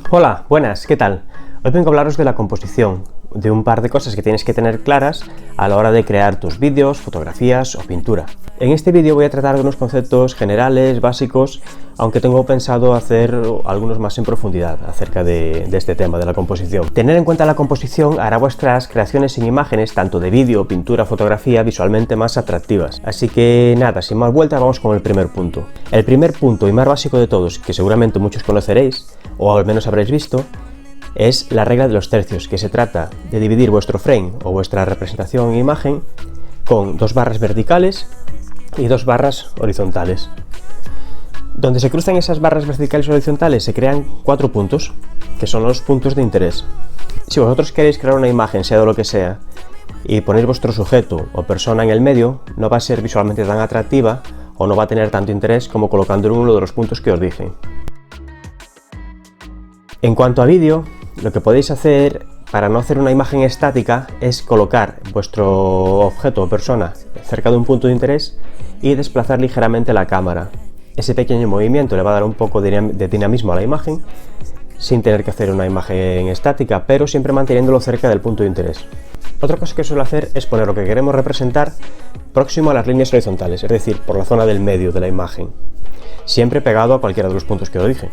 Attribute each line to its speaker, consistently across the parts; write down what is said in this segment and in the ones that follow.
Speaker 1: Hola, buenas, ¿qué tal? Hoy vengo a hablaros de la composición, de un par de cosas que tienes que tener claras a la hora de crear tus vídeos, fotografías o pintura. En este vídeo voy a tratar de unos conceptos generales, básicos, aunque tengo pensado hacer algunos más en profundidad acerca de este tema de la composición. Tener en cuenta la composición hará vuestras creaciones sin imágenes, tanto de vídeo, pintura, fotografía, visualmente más atractivas. Así que nada, sin más vueltas, vamos con el primer punto. El primer punto y más básico de todos, que seguramente muchos conoceréis, o al menos habréis visto, es la regla de los tercios, que se trata de dividir vuestro frame o vuestra representación en imagen con dos barras verticales y dos barras horizontales. Donde se cruzan esas barras verticales y horizontales se crean 4 puntos, que son los puntos de interés. Si vosotros queréis crear una imagen, sea de lo que sea, y ponéis vuestro sujeto o persona en el medio, no va a ser visualmente tan atractiva o no va a tener tanto interés como colocando en uno de los puntos que os dije. En cuanto a vídeo, lo que podéis hacer para no hacer una imagen estática es colocar vuestro objeto o persona cerca de un punto de interés y desplazar ligeramente la cámara. Ese pequeño movimiento le va a dar un poco de dinamismo a la imagen sin tener que hacer una imagen estática, pero siempre manteniéndolo cerca del punto de interés. Otra cosa que suelo hacer es poner lo que queremos representar próximo a las líneas horizontales, es decir, por la zona del medio de la imagen, siempre pegado a cualquiera de los puntos que os dije.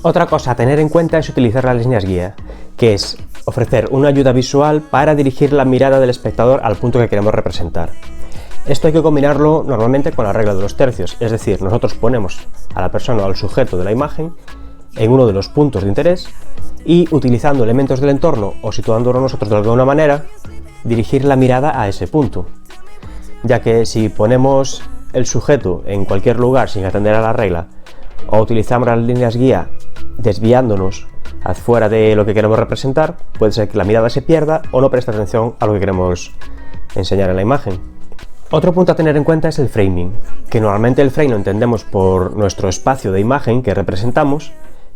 Speaker 1: Otra cosa a tener en cuenta es utilizar las líneas guía, que es ofrecer una ayuda visual para dirigir la mirada del espectador al punto que queremos representar. Esto hay que combinarlo normalmente con la regla de los tercios, es decir, nosotros ponemos a la persona o al sujeto de la imagen en uno de los puntos de interés y, utilizando elementos del entorno o situándonos nosotros de alguna manera, dirigir la mirada a ese punto, ya que si ponemos el sujeto en cualquier lugar sin atender a la regla o utilizamos las líneas guía desviándonos afuera de lo que queremos representar, puede ser que la mirada se pierda o no preste atención a lo que queremos enseñar en la imagen. Otro punto a tener en cuenta es el framing, que normalmente el frame lo entendemos por nuestro espacio de imagen que representamos,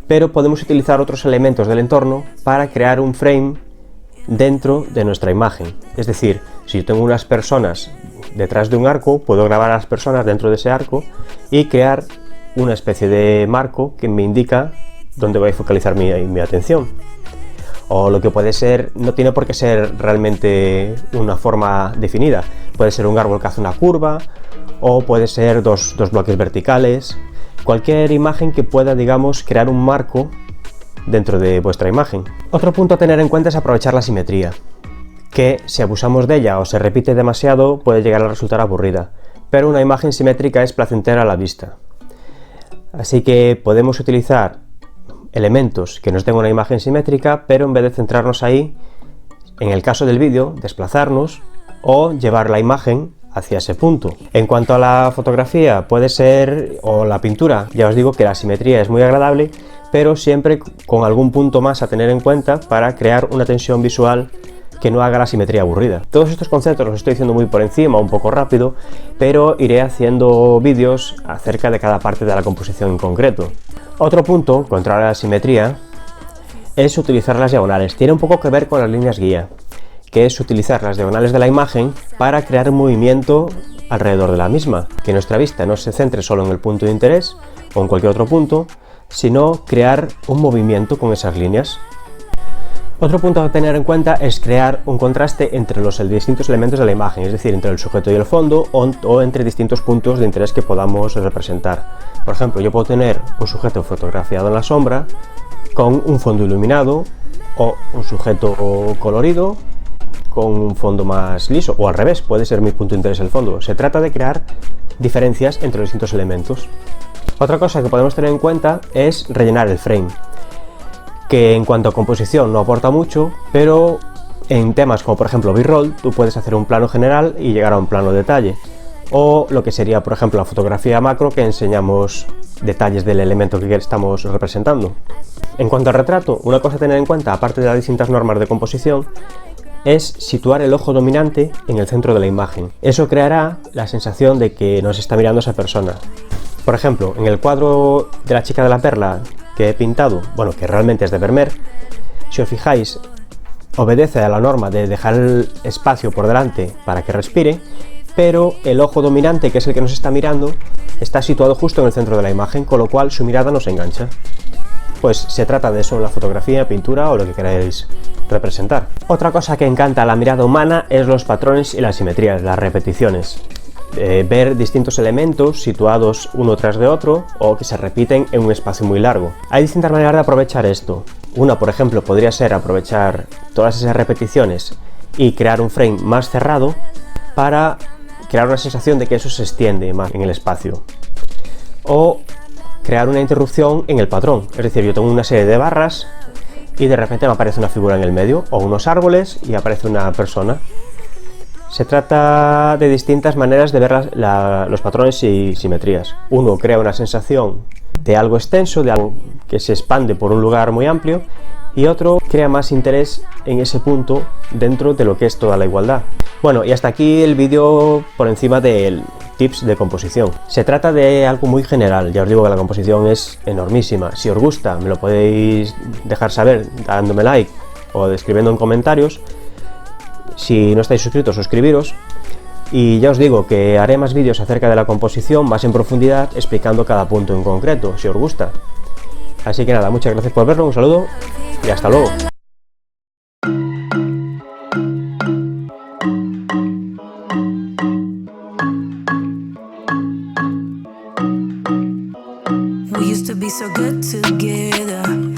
Speaker 1: pero podemos utilizar otros elementos del entorno para crear un frame dentro de nuestra imagen. Es decir, si yo tengo unas personas detrás de un arco, puedo grabar a las personas dentro de ese arco y crear una especie de marco que me indica dónde voy a focalizar mi atención. O lo que puede ser, no tiene por qué ser realmente una forma definida, puede ser un árbol que hace una curva o puede ser dos bloques verticales, cualquier imagen que pueda, digamos, crear un marco dentro de vuestra imagen. Otro punto a tener en cuenta es aprovechar la simetría, que si abusamos de ella o se repite demasiado puede llegar a resultar aburrida, pero una imagen simétrica es placentera a la vista. Así que podemos utilizar elementos que nos den una imagen simétrica, pero en vez de centrarnos ahí, en el caso del vídeo, desplazarnos o llevar la imagen hacia ese punto. En cuanto a la fotografía, puede ser, o la pintura, ya os digo que la simetría es muy agradable, pero siempre con algún punto más a tener en cuenta para crear una tensión visual que no haga la simetría aburrida. Todos estos conceptos los estoy diciendo muy por encima, un poco rápido, pero iré haciendo vídeos acerca de cada parte de la composición en concreto. Otro punto, contrario a la simetría, es utilizar las diagonales. Tiene un poco que ver con las líneas guía, que es utilizar las diagonales de la imagen para crear un movimiento alrededor de la misma, que nuestra vista no se centre solo en el punto de interés o en cualquier otro punto, sino crear un movimiento con esas líneas. Otro punto a tener en cuenta es crear un contraste entre los distintos elementos de la imagen, es decir, entre el sujeto y el fondo o entre distintos puntos de interés que podamos representar. Por ejemplo, yo puedo tener un sujeto fotografiado en la sombra con un fondo iluminado o un sujeto colorido con un fondo más liso, o al revés, puede ser mi punto de interés el fondo. Se trata de crear diferencias entre los distintos elementos. Otra cosa que podemos tener en cuenta es rellenar el frame, que en cuanto a composición no aporta mucho, pero en temas como por ejemplo B-roll, tú puedes hacer un plano general y llegar a un plano detalle, o lo que sería por ejemplo la fotografía macro, que enseñamos detalles del elemento que estamos representando. En cuanto al retrato, una cosa a tener en cuenta, aparte de las distintas normas de composición, es situar el ojo dominante en el centro de la imagen. Eso creará la sensación de que nos está mirando esa persona. Por ejemplo, en el cuadro de la chica de la perla que he pintado, bueno, que realmente es de Vermeer, si os fijáis, obedece a la norma de dejar el espacio por delante para que respire, pero el ojo dominante, que es el que nos está mirando, está situado justo en el centro de la imagen, con lo cual su mirada nos engancha. pues se trata de eso en la fotografía, pintura o lo que queráis representar. Otra cosa que encanta a la mirada humana es los patrones y las simetrías, las repeticiones. Ver distintos elementos situados uno tras de otro o que se repiten en un espacio muy largo. Hay distintas maneras de aprovechar esto. Una, por ejemplo, podría ser aprovechar todas esas repeticiones y crear un frame más cerrado para crear una sensación de que eso se extiende más en el espacio. O crear una interrupción en el patrón, es decir, yo tengo una serie de barras y de repente me aparece una figura en el medio, o unos árboles y aparece una persona. Se trata de distintas maneras de ver los patrones y simetrías. Uno crea una sensación de algo extenso, de algo que se expande por un lugar muy amplio, y otro crea más interés en ese punto dentro de lo que es toda la igualdad. Bueno, y hasta aquí el vídeo por encima del tips de composición. Se trata de algo muy general, ya os digo que la composición es enormísima. Si os gusta, me lo podéis dejar saber dándome like o escribiendo en comentarios. Si no estáis suscritos, suscribiros. Y ya os digo que haré más vídeos acerca de la composición, más en profundidad, explicando cada punto en concreto, si os gusta. Así que nada, muchas gracias por verlo, un saludo y hasta luego.
Speaker 2: We used to be so good together.